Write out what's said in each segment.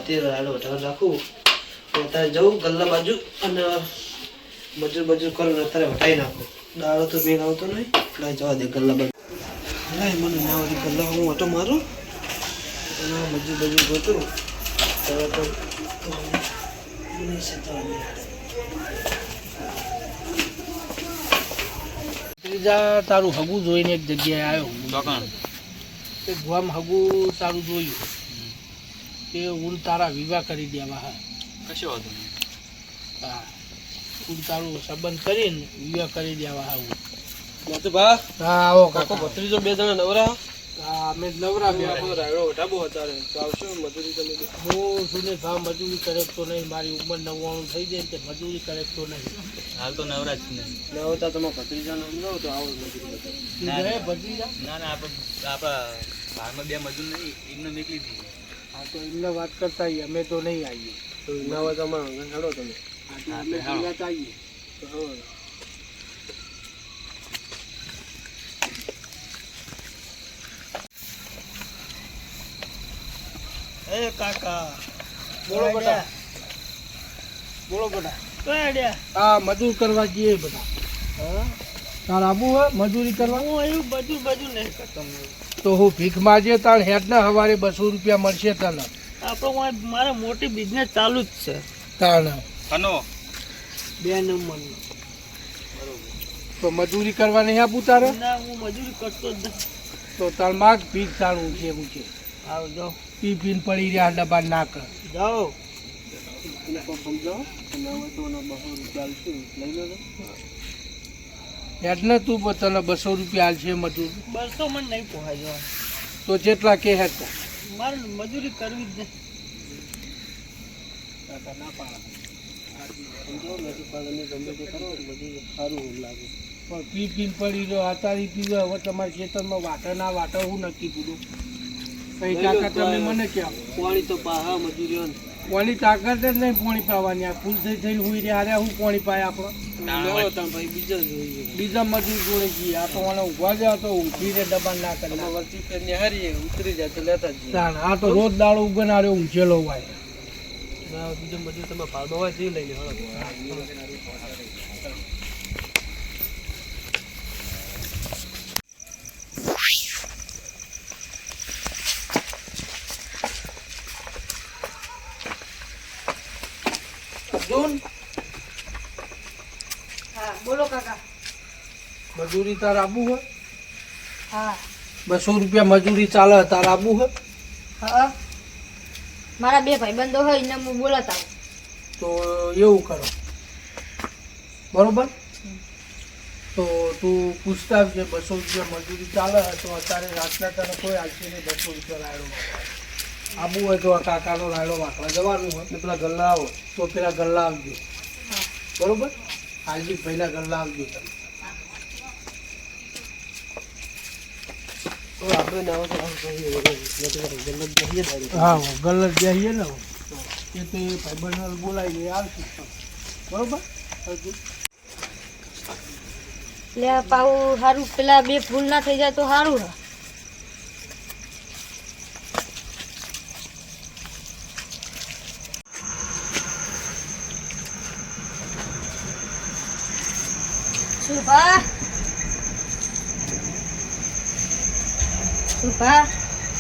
રાતે રાડો વધારે રાખું અત્યારે જવું ગલ્લા બાજુ અને મજૂર કરું અત્યારે વટાઈ નાખું દાડો તો મેં આવતો નહીં એટલે જવા દે ગલ્લા બાજુ નહીં મને ના બધી ગલ્લા હું ઓટો મારું અને મજૂર ગોતું ત્યારે તો ત્રીજા તારું હગું જોઈને એક જગ્યાએ આવ્યો તે ગુઆમ હગું તારું જોયું કે હું તારા વિવાહ કરી દેવા હા કશો વાંધો નહીં. હા હું તારું સંબંધ કરીને વિવાહ કરી દેવા હા તો બા હા આવો કાકો કાકો ભત્રીજો બે જણા નવરા હા અમે નવરા બે રાયડો વટાબો અત્યારે તો આવશો મજૂરી તમે હું સુને ભાવ મજૂરી કરે તો નહીં મારી ઉંમર 99 થઈ જાય તે મજૂરી કરે તો નહીં હાલ તો નવરાજ નહીં. ના હોતા તમે ભત્રીજા સમજાવો તો આવો મજૂરી કરે ભત્રીજા ના આપણા ભારમાં બે મજૂર નહીં એમને નીકળી દીધી. હા તો એમને વાત કરતા આવીએ અમે તો નહીં આવીએ ના હોય તો અમારા હેડો તમે હા તો અમે ભેગા આવીએ એ કાકા બોલો બેટા હા મજૂર કરવા જઈએ બધા હા તાર આબુ હે મજૂરી કરવા હું એવું બધું નહીં કરતો તો હું ભીખ માગીએ તાર હેડના સવારે 200 રૂપિયા મળશે તને આપણો મારે મોટી બિઝનેસ ચાલુ જ છે તાણ કનો 2 નંબરનો. તો મજૂરી કરવા નહીં આપું તારે ના હું મજૂરી કરતો જ નથી. તો તાર માગ ભીખ તારું છે એવું છે આવો જાઓ પી પીને પડી રહ્યા ડબ્બા નાક જાઓ સમજાવો ના હોય તો 200 રૂપિયા લઈ લો હેડને તું તને 200 રૂપિયા હાલશે મજૂર 200 મને નહીં પોહાય જવા તો જેટલા કે હેડ મારે મજૂરી કરવી જ નહીં. સારું લાગે પણ પી પીને પડી રહ્યો આતારી પીવે હવે તમારા ખેતરમાં વાટે ના વાટે હું નક્કી પૂરું કઈ તાકાત તમે મને કહો પાણી તો પાહા મજૂરીઓ કોની તાકાત જ નહીં પોણી પાવાની આ ફૂલ થઈ થઈને હુઈ રહ્યા હારે હું પોણી પાય આપણો લેવો તમે ભાઈ બીજા જોઈએ બીજા મજૂર જોડે જઈએ આ તો મને ઊંઘવા જાવ તો ઊંઘી રે દબાણ ના કરે તમે વર્તી કરીને હારીએ ઉતરી જાય તો લેતા જ જઈએ તાણ આ તો રોજ દાડો ઉગનારે ઊંઘેલો હોય ના બીજો મજૂર તમે ભાડો હોય તે લઈ લે હા બોલો કાકા. મજૂરી તાર આબુ હોય હા 200 રૂપિયા મજૂરી ચાલે તાર આબુ હોય હા મારા 2 ભાઈબંધો હોય એને હું બોલાતા આવું. તો એવું કરો બરોબર તો તું પૂછતા આવજે 200 રૂપિયા મજૂરી ચાલે તો અત્યારે રાતના તને કોઈ આવશે નહીં 200 રૂપિયા રાયડો આબુ હોય તો આ કાકાનો રાયડો વાંકવા જવાનું હોય ને પેલા ગલ્લા આવો તો પેલા ગલ્લા આવજો બરોબર હાલજી પહેલા ગલ્લા આવજો તમે તો આપણે ના હોય તો હા ગલ્લા જઈએ ને એ તો એ ભાઈબંધ બોલાવીને આવશું બરોબર એટલે પાવું સારું પેલા 2 ફૂલ ના થઈ જાય તો સારું હે. સુભા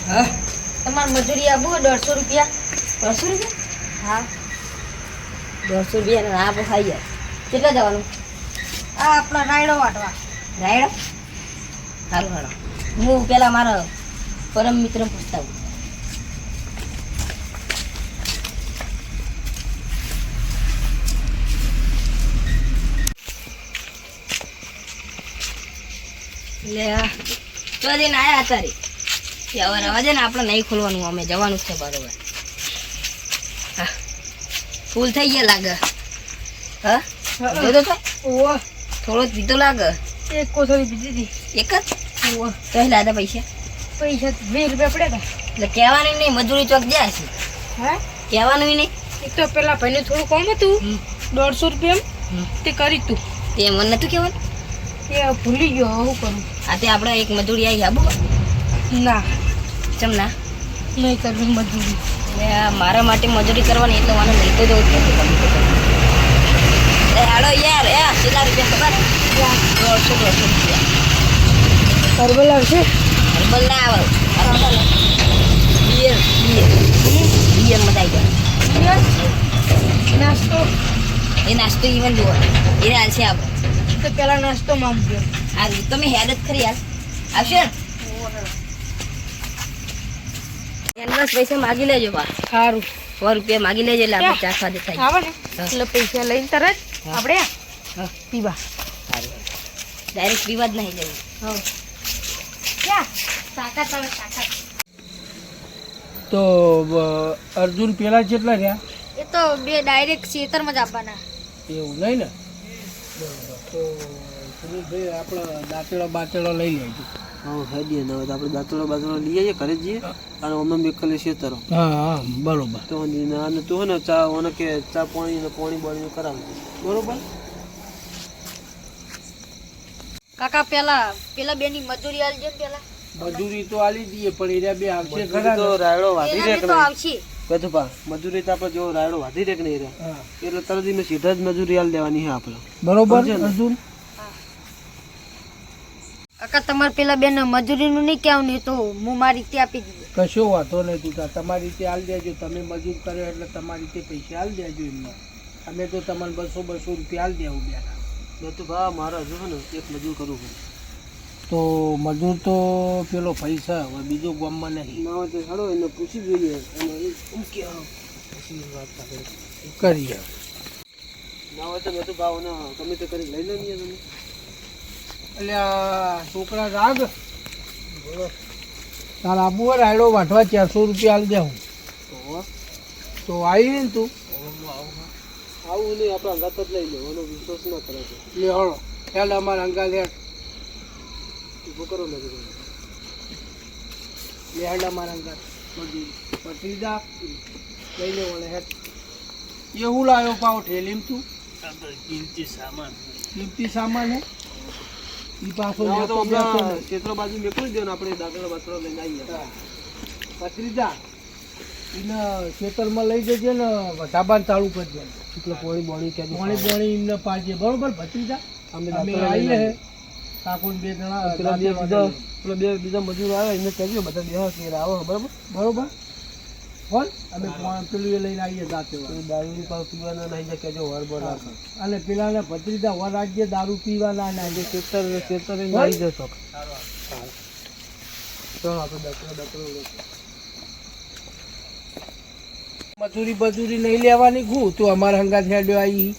હા તમારે મજૂરી આપો 150 રૂપિયા. 150 રૂપિયા? હા 150 રૂપિયા ના આપો ખાઈ જાય. કેટલા જવાનું? આ આપણા રાયડો વાટવા. રાયડો સારું સારું હું પેલા મારા પરમ મિત્ર પૂછતા આવું. તો જઈને આયા અત્યારે હવે રવા દે ને આપણે નહીં ખોલવાનું અમે જવાનું છે બરોબર. હા ફૂલ થઈ ગયા લાગે હા જોતો તો થોડો જ પીતો લાગે. એક કોથળી પીધી હતી. એક જ તો લાદા પૈસા 20 રૂપિયા પડ્યા એટલે કહેવાનું નહીં મજૂરી ચોક જાય છે હા કહેવાનું નહીં. એક તો પેલા ભાઈને થોડું કમ હતું 150 રૂપિયા તે કરી તું તે મને નતું કહેવાનું એ ભૂલી ગયો શું કરું. આ તે આપણે એક મજૂરી આવી આબુ ના ચમ ના નહીં કરવી મજૂરી મારા માટે મજૂરી કરવાની એટલે મને લઈ તો જવું જ પડશે. હાલો યાર કેટલા રૂપિયા ખબર? 150 રૂપિયા. હર્બલ આવશે? હર્બલ ના આવે, બિયર મજા આવી જાય. નાસ્તો એ નાસ્તો ઇવન જુઓ એ હાલશે આપણે તો પેલા નાસ્તો માંગજો. હા તમે હેડ જ ખરી યાર આવશે ને એડવાન્સ પૈસા માગી લેજો બા. સારું 100 રૂપિયા માગી લેજો એટલે આપણે ચા ખાધે થાય. આવે ને એટલે પૈસા લઈને તરત આપણે હા. પીવા. ડાયરેક્ટ પીવા જ નહીં જવું. હા તો અર્જુન પેલા કેટલા રહ્યા? એ તો બે ડાયરેક્ટ ખેતરમાં જ આપવાના. એવું નહીં ને? બરોબર. તો સુરેશભાઈ આપણે દાંતેડો બાતેડો લઈ લેજો. હા હેડીએ ને હવે આપણે દાંતડો લઈ આવીએ ઘરે જઈએ અને અમે મેકલે શેતરો હા બરોબર. તો અને તું હે ને ચા ઓને કે ચા પાણી બાણીનું કરાવજો બરોબર. કાકા પેલા બેની મજૂરી આલજે ને પેલા. મજૂરી તો આલી દઈએ પણ એરિયા બે આવશે મજૂરી ખરા તો ને? રાયડો વાધી એના રેક બી તો આવશે. બધું મજૂરી તો આપણે જો રાયડો વાધી રેક નહીં રે હા. એટલે તરત મેં સીધા જ મજૂરી આલ દેવાની છે આપણે. બરોબર સમજ્યા ને? અર્જુન કાકા તમારે પેલા બેન મજૂરીનું નહીં કહેવું ને તો હું મારી રીતે આપી દીધું. કશો વાંધો નહીં. તું તમારી રીતે આલ દેજો. તમે મજૂર કર્યો એટલે તમારી રીતે પૈસા આલ દેજો એમને. અમે તો તમને 200 રૂપિયા આલ દેવું બેઠા. તો ભા મારે હજુ છે ને એક મજૂર કરવું પડે. તો મજૂર તો પેલો પૈસા હવે બીજો ગામમાં નહીં. ના હોય તો હાડો એને પૂછી જોઈએ અને એમ કે પછી વાત કરીએ. ના હોય તો મેં તો ભાવ ના તમે તો કરી લઈ લો ને તમે. એટલે આ છોકરા રાગ તાર આબુ હોય રાયડો વાટવા 400 રૂપિયા આલ દેવું. તો આવી ને તું આવું નહીં આપણે અંગાત જ લઈ લો એનો વિશ્વાસ ના કરે છે. લે હળો હેડ અમારા અંગા લે ઊભો કરો મજૂર. હેડ અમારા અંગા મજૂર પટી જા લઈ લે વળે હેડ. એવું લાવ્યો પાવ ઠેલીમ તું કિંમતી સામાન હે ઈ પાછો ના તો લેતો બેસો આપણા નહીં. ક્ષેત્ર બાજુ મેકલી દો ને આપણે દાખલા બાતરો લઈને આવીએ. ભત્રીજા એને ખેતરમાં લઈ જજે ને ધાબાને ચાલુ કરજે. એટલે પોણી બોણી કે પાણી એમને પાડજે. બરોબર ભત્રીજા? અમે અમે દાખલા આવીએ લઈને હે કાકુને બે જણા પેલા બે દાંતેડો બીજા પેલા બે બીજા મજૂર આવે એમને કહેજો બધા બે કે આવો બરાબર. બરોબર બોલ અમે પેલું એ લઈને આવીએ દાંતે દારૂની પાવ પીવાના નહીં જાય કહેજો વાર બર રાખો. અને પેલાને ભત્રીજા વર રાખજે દારૂ પીવાના ના જે ખેતર બોલ. આવી જશો. ચાલો આપણે દાખલો મજૂરી બજૂરી નહીં લેવાની ગુ તું અમારા હંગાત હેડ્યો આવી.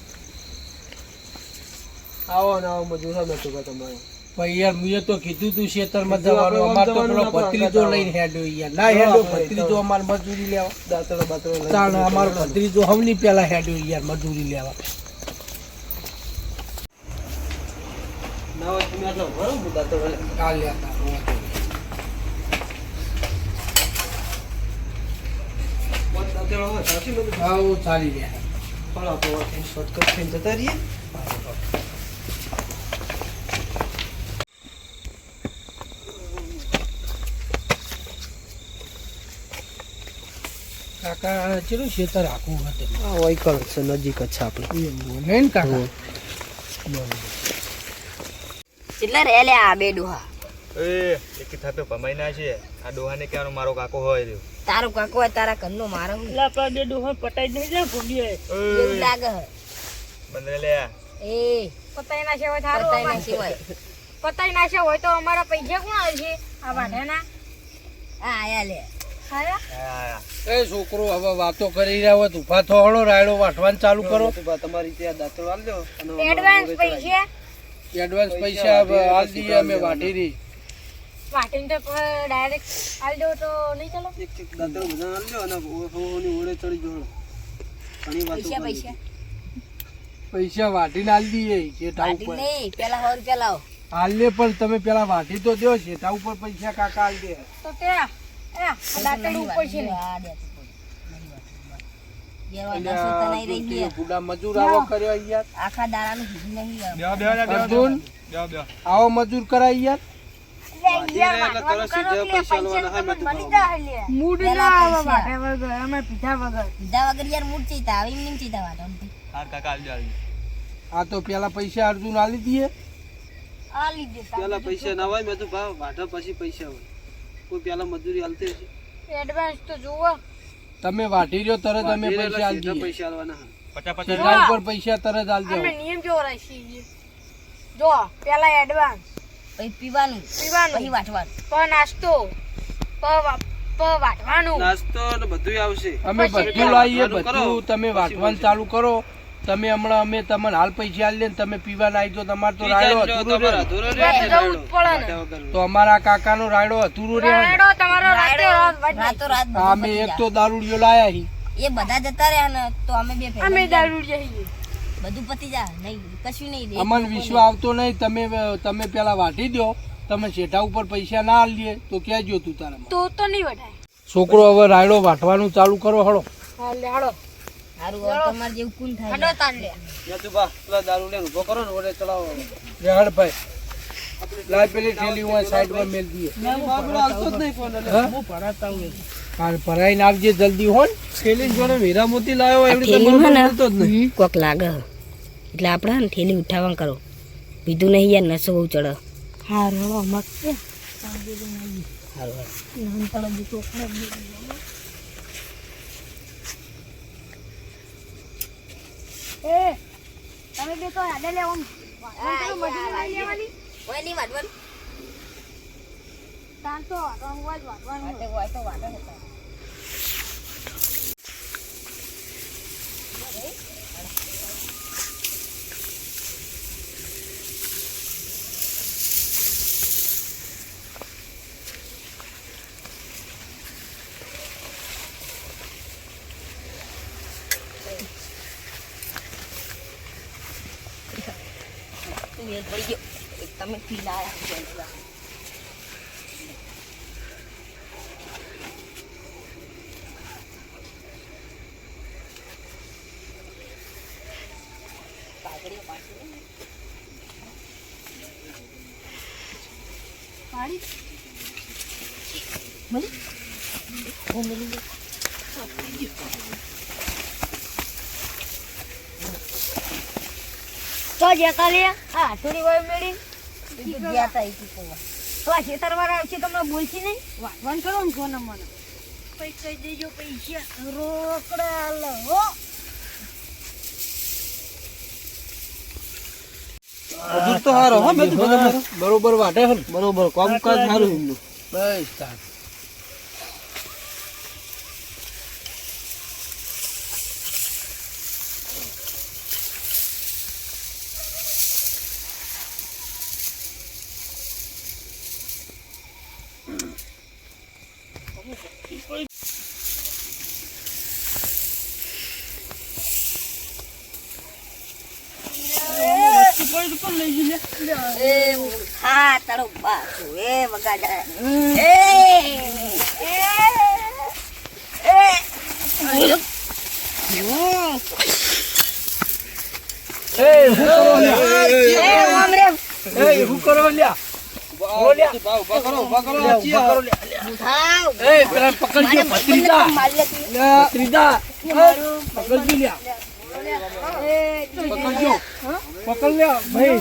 આવો ને આવો મજૂર અમે તો તમારે પણ યાર મેં તો કીધું તું ખેતરમાં જવાનું. અમાર તો પેલો ભત્રીજો લઈને હેડ્યો યાર. ના હેડ્યો ભત્રીજો અમારે મજૂરી લેવા. દાંતડો બાતરો લઈને તાણ અમારો ભત્રીજો હવની પેલા હેડ્યો યાર મજૂરી લેવા. ના હોય તમે આટલો ભરો હું દાંતડો લઈને આ લેતા દાંતડો હોય સાચી બધું આવું ચાલી રહ્યા. પણ આપણે શોર્ટકટ થઈને જતા રહીએ. કાકા ચેલું ખેતર આખું હતું આ વહીકલ છે નજીક જ છે આપણે. નહીં ને કાકા? કેટલા રે લે આ બે ડોહા. એક થાપે ભમાઈ છે આ ડોહાને કહેવાનો મારો કાકો હોય રહ્યો. તારો કાકો હોય તારા ઘરનો મારો હું એટલે આપણા બે ડોહા પટાઈ નહીં જાય ભૂલીએ. એવું લાગે હે. બંદરે લે એ પતાઈ નાખ્યા હોય થારું પતાઈ ના અમારે. સિવાય પતાઈ નાખ્યા હોય તો અમારા પૈસા કોણ આવશે આ વાઢાના? હા આયા લે આયા? એ છોકરો હવે વાતો કરી રહ્યા હોય તો ઊભા થોડો રાયડો વાટવાનું ચાલુ કરો. તો બા તમારી ત્યાં દાંતડો આલ દો અને એડવાન્સ પૈસા એડવાન્સ પૈસા આલ દઈએ અમે વાટી રહી. વાટીને તો ડાયરેક્ટ આલી દો તો નહીં ચાલો? એક દાંતડો બધા આલ દો અને ઓની ઓળે ચડી જોડો. ઘણી વાતો પૈસા કરી. પૈસા પૈસા વાટીને આલ દઈએ શેઠા વાટી ઉપર. નહીં પેલા 100 રૂપિયા લાવો. હાલને પણ તમે પેલા વાટી તો દો. શેઠા ઉપર પૈસા કાકા આલ દે. તો ત્યાં દાંતેડું ઉપર છે ને. આ દે તો કોઈ. જે હોય 10 રૂપિયા નહીં રહી ગયા. બુડા મજૂર આવો કર્યો યાર. આખા દાડાનું કીધું નહીં. અર્જુન આવો મજૂર કરાય યાર. એટલે તરત સીધા પૈસા આલવાના હોય મેં તું ભાવ. મૂડ પેલા ના આવે પૈસા. વાટે વગર અમે પીધા વગર પીધા વગર યાર મૂડ ચીતા આવી નહીં ચીતા વાટો હાર કાકા આવજો આવજો. આ તો પેલા પૈસા અર્જુન આલી દીએ. આ લીધે પેલા પૈસા ના હોય મેં તું ભાવ વાઢા પછી પૈસા હોય કોઈ પેલા મજૂરી હાલતી હશે એડવાન્સ તો જોવો તમે વાટી રહ્યો તરત અમે વાઢીને પૈસા આલી સીધા દઈએ. પૈસા આલવાના હોય. 50 સીધા ઉપર પૈસા તરત આલી અમે દેવો. નિયમ કેવો રાખીએ જો પેલા એડવાન્સ પછી પીવાનું પીવાનું પછી વાટવાનું પ નાસ્તો પ વાટવાનું નાસ્તો ને બધું આવશે અમે પછી બધું લાવીએ વાટવાનું કરો. બધું તમે વાટવાનું ચાલુ કરો. તમે હમણાં અમે તમને હાલ પૈસા આલી દે ને તમે પીવાના આવી તો તમારે તો પી રાયડો જાય અધૂરો તમારા રહે. અધૂરો રહે વાટે એટલે જવું જ પડે ને. વાટ્યા વગર. તો અમારા કાકાનો રાયડો અધૂરો રહે ને. રાયડો તમારો રાતે રાત વાટી રાતો રાત આ અમે એક તો દારૂડિયો લાયા હી. એ બધા જતા રહ્યા ને તો અમે બે અમે family દારૂ જઈએ બધું પતી જા નહીં કશું નહીં રે. અમને વિશ્વાસ આવતો નહીં. તમે પેલા વાટી દો. તમે શેઠા ઉપર પૈસા ના આલીએ તો કહેજો તું તારા. તો નહીં વટાય છોકરો હવે રાયડો વાટવાનું ચાલુ કરો હળો. હા લે હાડો હારું હવે તમારે જેવું કોણ થાય હાડો તાન લે મેં તું બા પેલા દારૂ લઈને ઊભો કરો ને ઓરે ચડાવો રેહડ ભાઈ લાય પેલી ઠેલી હું સાઈડમાં મેલ દઈએ. બાપડો હાલતો જ નહીં ફોન એટલે હા? હું ભરાતા હું હાલ ભરાઈને આવજે જલ્દી હો ને. થેલી જોડે હીરા મોતી લાવ્યો હોય એવડી તો થેલીમાં બરોબર ને બોલતો જ નહીં. કોક લાગે એટલે આપણે ને થેલી ઉઠાવવાનું કરો બીજું નહીં યાર નસો બહુ ચડે હારું હાલો મત એ તમે બે તો હાડે લેવા ઓય નહીં વાટવાનું તાન તો વાટવાનું વાટે. મેલ પડી ગયો તમે પી લાયા તો જતા લે હા થોડી વાર મેળી ગયા તા ઈ કીધું. તો આ ખેતરવાળા આવશે તમને બોલશે નહીં વાટવાન કરો ને ફોન મને પછી કહી દેજો પૈસા રોકડા લો મજૂર તો હારો હો મેં તું બધા બરોબર વાટે હે ને? બરોબર કામકાજ સારું એમનું બસ તાર. એ હા તારો બાપુ એ વગાડા હું કરો લ્યા? ઉભા કરો આ એ પેલા પકડજો ભત્રીજા. ભત્રીજા પકડજો લ્યા. પકડજો પકડ લ્યા ભાઈ.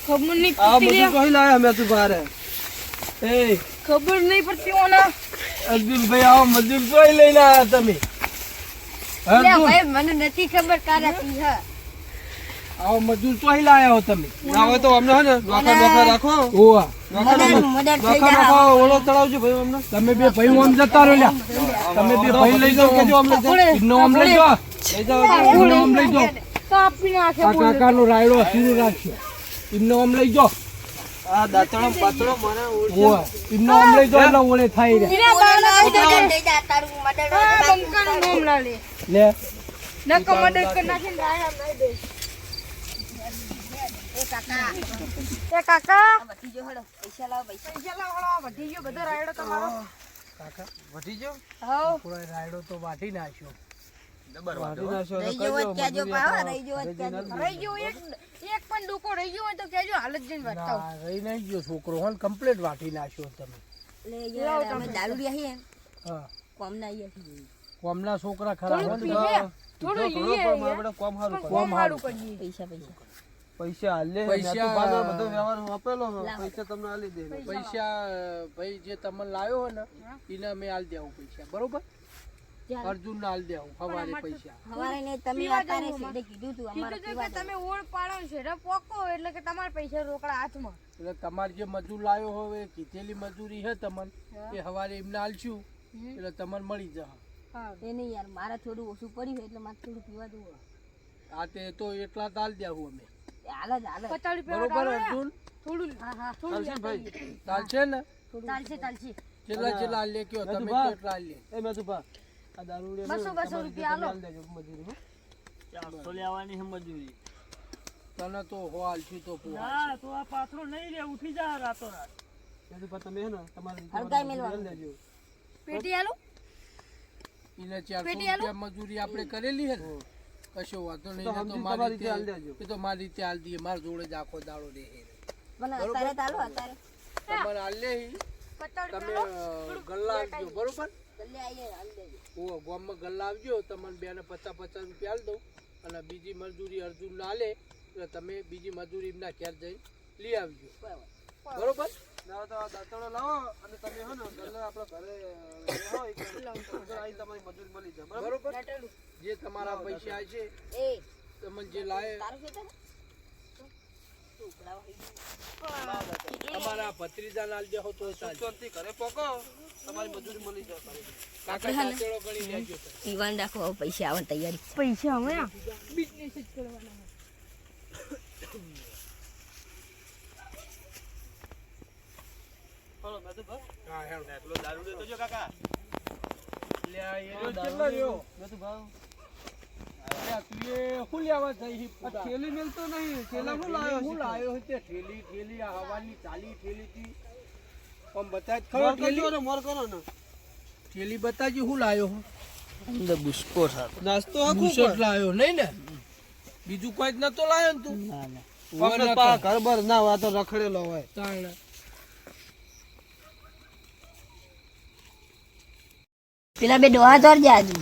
ખબર નહીં આ બધું કોઈ લાયા મેં તું બારે એ ખબર નહીં પડતી ઓના અર્જુનભાઈ આવો મજૂર જોઈ લઈને આવ્યા તમે. અર્જુન ભાઈ મને નથી ખબર તારા તી હા આવો મજૂર જોઈ લાયા હો તમે. ના હોય તો અમને હે ને નોખા રાખો ઓવા મદદ થઈ જાય નોખા ઓળો ચડાવજો ભાઈ અમને તમે બે ભાઈ આમ જતા રહો લ્યા. તમે બે ભાઈ લઈ જાઓ કેજો અમને ઇન્નો આમ લઈ જાઓ. ઇન્નો આમ લઈ જાઓ. કાપી નાખે આ કાકાનો રાયડો હસીનો રાખ્યો. ઇન્નો આમ લઈ જાઓ. આ દાંતણો પાતળો મને ઓવા ઇન્નો આમ લઈ જાઓ એટલે ઓળે થાય રે. ઈરા બાના મદદ થઈ જાય તારું મદદ બંકાનું નામ ના લે લે નકો મદદ કર નાખીને રાયડા નાઈ દે એ કાકા બધી જો હળો પૈસા લાવો પૈસા પૈસા લાવડો વધી ગયો બધો રાયડો તમારો વધી ગયો હાઉ થોડો રાયડો તો વાટી નાખ્યો. વાટી નાખ્યો રહી તો જવો જ કહેજો, કહેજો મજૂરી પાવા, આપણે રહી જવો જ કહેજો. રહી ગયો એક પણ ડૂકો રહી ગયો હોય તો કહેજો, હાલ જ જઈને વાંચતા ના રહી નહીં ગયો છોકરો હોલ કમ્પ્લીટ વાટી નાખ્યો તમે. એટલે યાર અમે દારૂડિયા છીએ હા કોમના આવીએ. કોમના છોકરા ખરા હોય ને પીએ, થોડું ઘણો લઈએ પણ મારે બેટા કોમ સારું કરે. કોમ હારું કરીએ. પૈસા પૈસા પૈસા હાલે પૈસા- બધો વ્યવહાર આપેલો હો. લાવો. પૈસા તમને આલી દે પૈસા ભાઈ જે તમને લાવ્યો હોય ને એને અમે આલી દેવું પૈસા બરોબર. અર્જુન ને આલી દેવું સવારે પૈસા. હવારે ને તમે અત્યારે સીધે કીધું તું અમારે કીધું તું કે તમે ઓળ પાડો છે રે પોકો એટલે કે તમારા પૈસા રોકડા હાથમાં. એટલે તમારે જે મજૂર લાવ્યો હોય એ કીધેલી મજૂરી છે તમને એ સવારે એમને આલશું એટલે તમને મળી જશે. એ નહીં યાર મારે થોડું ઓછું પડ્યું હોય એટલે મારે થોડું પીવા દઉં. આ તે તો એટલા તાલ દેવું અમે હાલ જ હાલ જ. 50 રૂપિયા બરોબર વાળા અર્જુન થોડું હા હા થોડું ચાલશે ભાઈ ચાલશે ને ચાલશે ચાલશે. કેટલા કેટલા લે કયો તમે બા. કેટલા લે એ મેતુભા આ દારૂ લે 200 રૂપિયા આલો. દેજો મજૂરી હો. 400 લેવાની છે મજૂરી. તને તો હો આલશું તો પૂરા ના તો આ પાથરો નહીં લે, ઉઠી જા રાતો રાત. મેતુભા તમે હે ને તમારી હલકાઈ મેલવાનું. મજૂરી લેજો. પેટી આલો. એને 400 રૂપિયા મજૂરી આપણે કરેલી હે ને કશો વાંધો નહીં તો એ તો સમજી મારી તમારી રીતે આલી રીતે દેજો. એ તો મારી રીતે આલ દઈએ મારા જોડે જ આખો દાડો રહે મને અત્યારે ચાલો અત્યારે તમારે આલ લે ઈ. 50 તમે ગલ્લા આવજો બરોબર. જલ્દી આવીએ હાલ દેજો. ઓ ગામમાં ગલ્લા આવજો તમને બેને 50 રૂપિયા આલ દઉં અને બીજી મજૂરી અર્જુન ના આલે એટલે તમે બીજી મજૂરી એમના ઘેર જઈ લઈ આવજો બરોબર. લાવો તો આ દાંતણો લાવો અને તમે હે ને ગલ્લે આપણે ઘરે લેવો હોય કે અહીં તમારી મજૂરી મળી જાય બરાબર. બરોબર જે તમારા પૈસા છે એ તમે જે લાવે તારું ખેતર ને? તમારા ભત્રીજા લાલ દેહો તો ચાલશે. શાંતિ ઘરે પોકો તમારી મજૂરી મળી જાય ઘરે. કાકા ચાચેડો ગણી લેજો તમે. પીવાન રાખો હવે પૈસા આવવાની તૈયારી છે. પૈસા હવે બિઝનેસ જ કરવાના. હાલો મેતુભા હા હેડો. એટલો દારૂ દેતો જો કાકા. લે આ એ રહ્યો કેટલો રહ્યો? મેતુભા લે તું એ શું લેવા જઈ છે આ પૂતા? થેલી મેલતો નહીં થેલા હું હું લાવ્યો લાવ્યો છે ઠેલી ઠેલી આ હવાની ચાલી ઠેલી થી આમ બતાજ મોર ખરો કરજો ઠેલી ને મોર કરો ને ઠેલી બતાજી હું લાવ્યો હું અંદર બુસ્કો સાથે. નાસ્તો આખું બુશર્ટ લાવ્યો નહીં ને બીજું કોઈ જ નતો લાવ્યો ને તું ના ના. વગર પા ઘર બર ના હોય આ તો રખડેલો હોય. તાણ પેલા બે ડોહા તો જ આજુ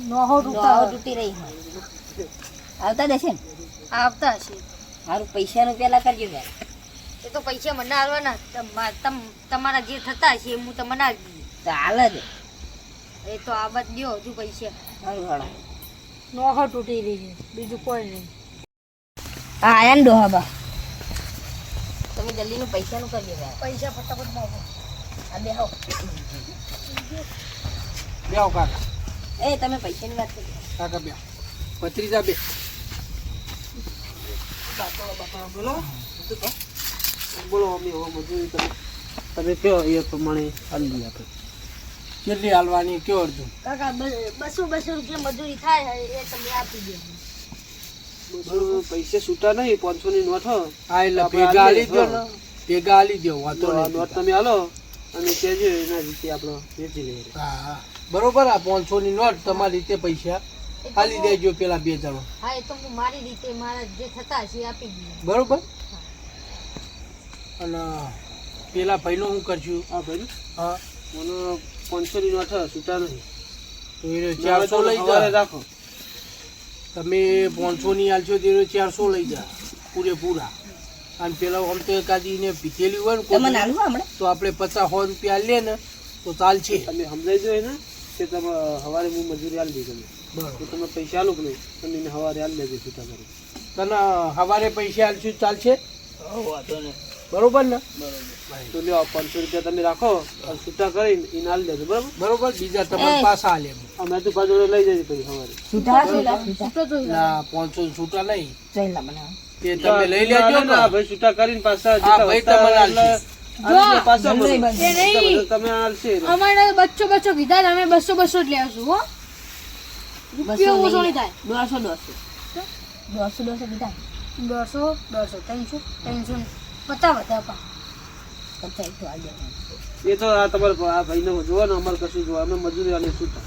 નોહો ડોહા તૂટી રહી છે. આવતા જશે ને આવતા હશે. મારું પૈસાનું પેલા કરજો યાર. એ તો પૈસા મને આલવાના. તમારા જે થતા હશે એ હું તમને આલી દઈશ. તો હાલ જ એ તો આ બાદ દ્યો હજુ પૈસા. સારું હાલો. નોહો તૂટી રહી છે બીજું કોઈ નહીં. હા આયા ને ડોહા બા તમે જલ્દીનું પૈસાનું કરજો યાર. પૈસા ફટાફટ માગો. આ બેહો બેહો કાકા એ તમે પૈસાની વાત કરજો. કાકા બેહો ભત્રીજા બે બોલો મેતુભા. બોલો અમે હવે મજૂરી તમે કયો એ પ્રમાણે આલી દઈએ આપણે. કેટલી હાલવાની કયો અર્જુન? કાકા 200 રૂપિયા મજૂરી થાય એ તમે આપી દો. બધું પૈસા છૂટા નહીં 500 ની નોટ હો. હા એટલે આપણે ભેગા આલી આલી દો ને ભેગા આલી દો વાતો આ નહીં. નોટ તમે આલો અને કહેજો એના રીતે આપણે વેચી લઈએ. હા હા બરોબર આ 500 ની નોટ તમારી રીતે પૈસા આલી દેજો પેલા બે જણો હા એ તો હું મારી રીતે મારા જે થતા હશે એ આપી દઈએ. બરોબર. અને પેલા ભાઈનો હું કરશું? હા ભાઈ હા મને 500 ની નોટ છૂટા નહીં. તો એ 400 લઈ સવારે જા. રાખો. તમે 500 ની આલશો તો એ 400 લઈ જા પૂરેપૂરા. અને પેલા આમ તો એકાદીને પીધેલી હોય ને તમને કોઈ હાલવું હમણાં તો આપણે 50-100 રૂપિયા લે ને તો ચાલશે. તમે સમજાઈ દો એને કે તમે સવારે હું મજૂરી આલી દઈ તમે બરોબર. તો તમે પૈસા આલો કે નહીં અને એને સવારે આલી દેજો છૂટા કરી. તને સવારે પૈસા આલશું ચાલશે વાંધો નહીં. બરોબર ને? તો લ્યો 500 રૂપિયા તમે રાખો અને છૂટા કરીને એને આલી દેજો બરાબર. બરોબર. બીજા તમારે પાછા આલે અમે તો પાછો લઈ જઈએ પછી સવારે. છૂટા છૂટા ના 500 છૂટા નહીં જોઈ લા મને તે તમે લઈ લેજો ના, ને. ના, ભાઈ છૂટા કરીને પાછા હા, ભાઈ તમને આલશે. આલી પાછા જલ્દી મળો. બંધ. એ નહીં. તમે આલશે અમારે બચ્ચો કીધા તમે 200 જ લેશું હો. રૂપિયો ઓછો નહીં થાય. 200 બીજા 200 300 350 બધા પા. પચાસ તો આવી જાય. એ તો આ તમારે આ ભાઈને જોવો ને અમારે કશું જોવા અમે મજૂરી આલી છૂટા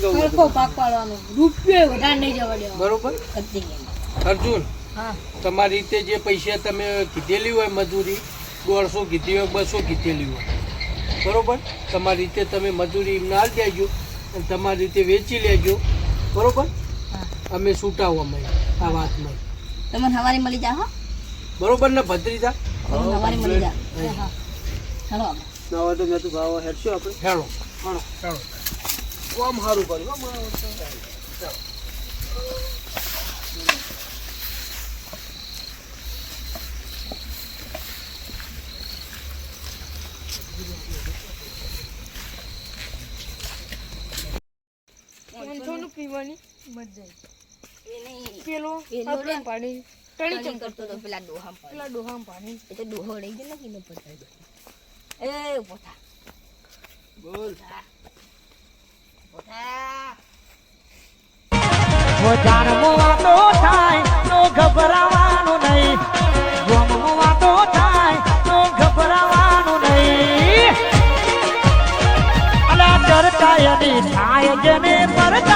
શું કહું સરખો પાક પાડવાનો રૂપિયો વધારે નહીં જવા દેવાનો બરોબર કરતી ગયા. અર્જુન હા તમારી રીતે જે પૈસા તમે કીધેલી હોય મજૂરી 150 કીધી હોય 200 કીધેલી હોય બરોબર તમારી રીતે તમે મજૂરી એમને આપી દેજો અને તમારી રીતે વેચી લેજો બરોબર અમે છૂટાવવામાં આ વાતમાં તમને હવારે મળી જા હો. બરોબર ને ભત્રીજા તમને હવારે મળી જા. ચાલો આપણે. ના હોય તો મેં તો ભાવ હેડશું આપણે હેડો હેડો કોમ સારું કર્યું હો, મારા પીવાની મજા એ નહીં. પેલો પેલો આપણે રે. પાણી ટણી કરતો તો પેલા ડોહામ પાડી. પેલા ડોહામાં પાણી એ તો ડોહો રહી ગયો ને કિલો પચાસ. એ ઉભો થા. બોલ ઉભો થા. જાણવો વાતો થાય તો ગભરાવાનું નહીં, ગમવો વાતો થાય તો ગભરાવાનું નહીં. અલા ચરકાયની થાય જેને પરચાય